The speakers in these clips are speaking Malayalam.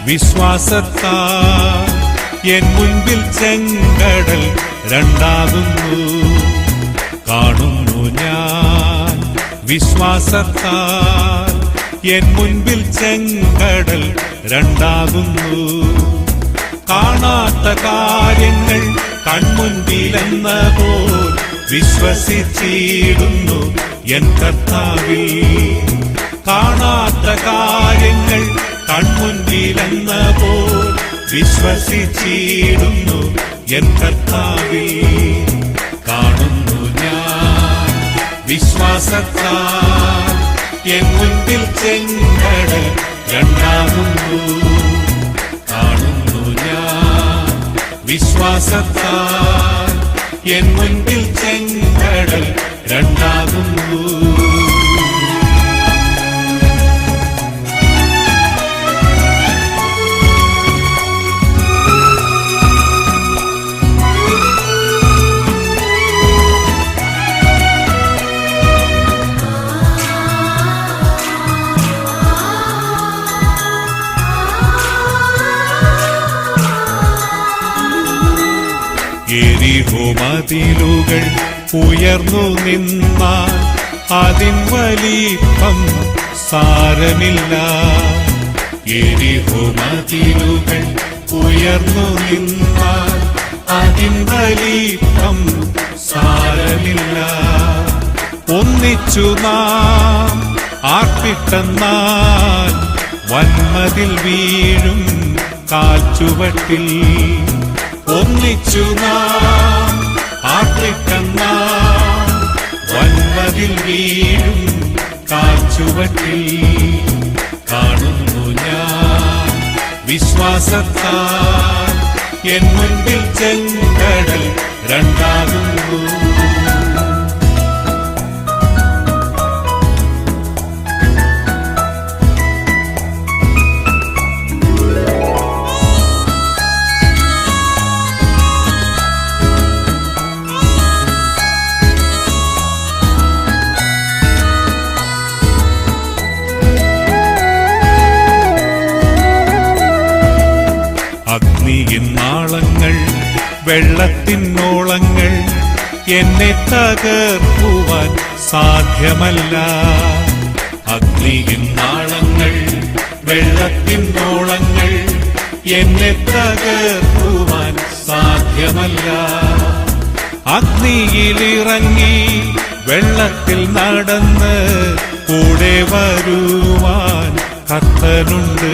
വിശ്വാസത്താൽ എൻ മുൻപിൽ ചെങ്കടൽ രണ്ടാകുന്നു. കാണുന്നു ഞാൻ വിശ്വാസത്താൽ എൻ മുൻപിൽ ചെങ്കടൽ രണ്ടാകുന്നു. കാണാത്ത കാര്യങ്ങൾ കൺമുൻപിലെന്ന പോൽ വിശ്വസിച്ചിടുന്നു എൻ കർത്താവിൽ. കാണാത്ത കാര്യങ്ങൾ കൺമുൻപിലെന്ന പോൽ വിശ്വസിച്ചിടുന്നു എൻ കർത്താവിൽ. കാണുന്നു ഞാൻ വിശ്വാസത്താൽ എൻ മുൻപിൽ ചെങ്കടൽ രണ്ടാകുന്നു. കാണുന്നു ഞാൻ വിശ്വാസത്താൽ എൻ മുൻപിൽ ചെങ്കടൽ രണ്ടാകുന്നു. യെരിഹോ മതിലുകൾ ഉയർന്നു നിന്നാൽ അതിൻ വലിപ്പം സാരമില്ല. യെരിഹോ മതിലുകൾ ഉയർന്നു നിന്നാൽ അതിൻ വലിപ്പം സാരമില്ല. ഒന്നിച്ചു നാം ആർപ്പിട്ടെന്നാൽ വന്മതിൽ വീഴും കാൽച്ചുവട്ടിൽ. ഒന്നിച്ചു നാം ആർപ്പിട്ടെന്നാൽ വന്മതിൽ വീഴും കാൽച്ചുവട്ടിൽ. കാണുന്നു ഞാൻ വിശ്വാസത്താൽ എൻ മുൻപിൽ ചെങ്കടൽ രണ്ടാകുന്നു. അഗ്നിയിന്നാളങ്ങൾ വെള്ളത്തിനോളങ്ങൾ എന്നെ തകർക്കുവാൻ സാധ്യമല്ല. അഗ്നിയിന്നാളങ്ങൾ വെള്ളത്തിനോളങ്ങൾ എന്നെ തകർക്കുവാൻ സാധ്യമല്ല. അഗ്നിയിലിറങ്ങി വെള്ളത്തിൽ നടന്ന് കൂടെ വരുവാൻ കർത്തനുണ്ട്.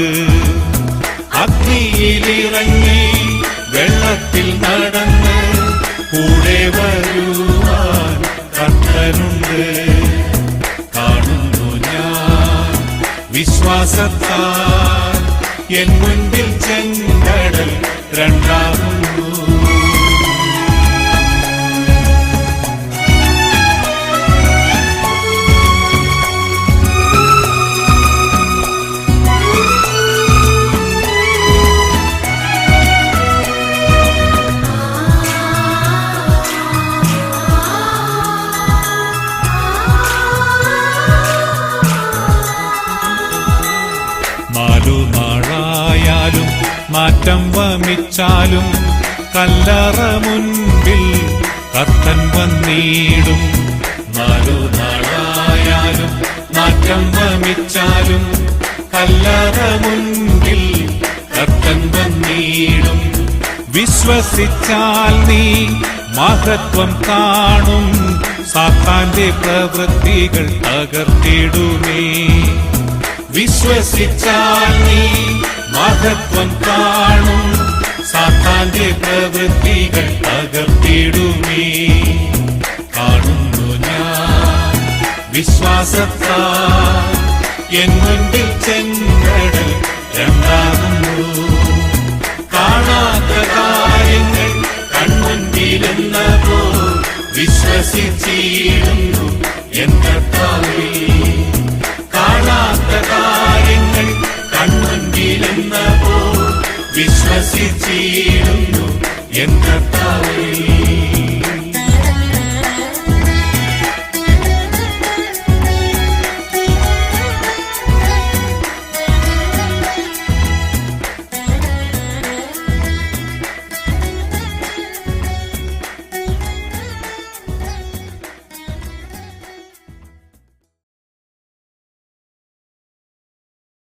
അഗ്നിയിലിറങ്ങി വെള്ളത്തിൽ നടന്ന് കൂടെ വരുവാൻ കർത്തനുണ്ട്. കാണുന്നു ഞാൻ വിശ്വാസത്താൽ എൻ മുൻപിൽ ചെങ്കടൽ രണ്ടാകുന്നു. നാളായാലും മാറ്റം വമിച്ചാലും കല്ലറ മുൻപിൽ കർത്തൻ വന്നിടും. നാളായാലും മാറ്റം വമിച്ചാലും കല്ലറ മുൻപിൽ കർത്തൻ വന്നിടും. വിശ്വസിച്ചാൽ നീ മഹത്വം കാണും. സാത്താന്റെ പ്രവൃത്തികൾ തകർത്തിടുമേ. വിശ്വസിച്ചാൽ നീ മഹത്വം കാണും. സാത്താന്റെ പ്രവൃത്തികൾ തകർത്തിടുമേ. കാണുന്നു ഞാൻ വിശ്വാസത്താൽ എൻ മുൻപിൽ ചെങ്കടൽ രണ്ടാകുന്നു. കാണാത്ത